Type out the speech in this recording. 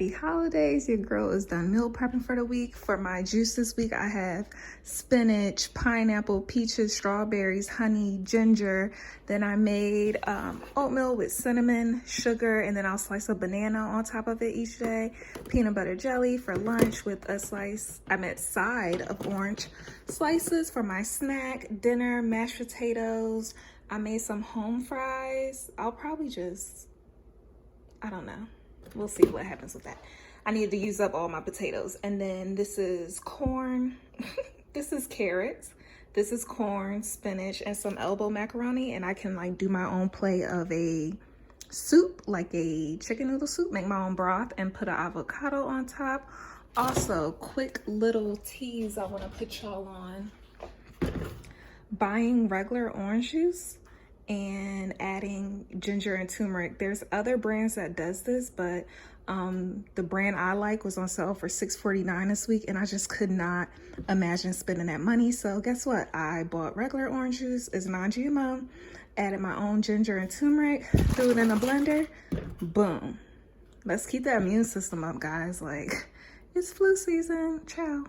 happy holidays. Your girl is done meal prepping for the week. For my juice this week, I have spinach, pineapple, peaches, strawberries, honey, ginger. Then I made oatmeal with cinnamon, sugar, and then I'll slice a banana on top of it each day. Peanut butter jelly for lunch with a side of orange slices for my snack. Dinner, mashed potatoes. I made some home fries. I'll probably I don't know. We'll see what happens with that. I need to use up all my potatoes. And then this is corn. This is carrots. This is corn, spinach, and some elbow macaroni. And I can like do my own play of a soup, like a chicken noodle soup, make my own broth and put an avocado on top. Also, quick little tease I want to put y'all on. Buying regular orange juice and adding ginger and turmeric. There's other brands that does this, but the brand I like was on sale for $6.49 this week, and I just could not imagine spending that money. So guess what? I bought regular orange juice. It's non-GMO. Added my own ginger and turmeric, threw it in a blender. Boom. Let's keep that immune system up, guys. Like, it's flu season. Ciao.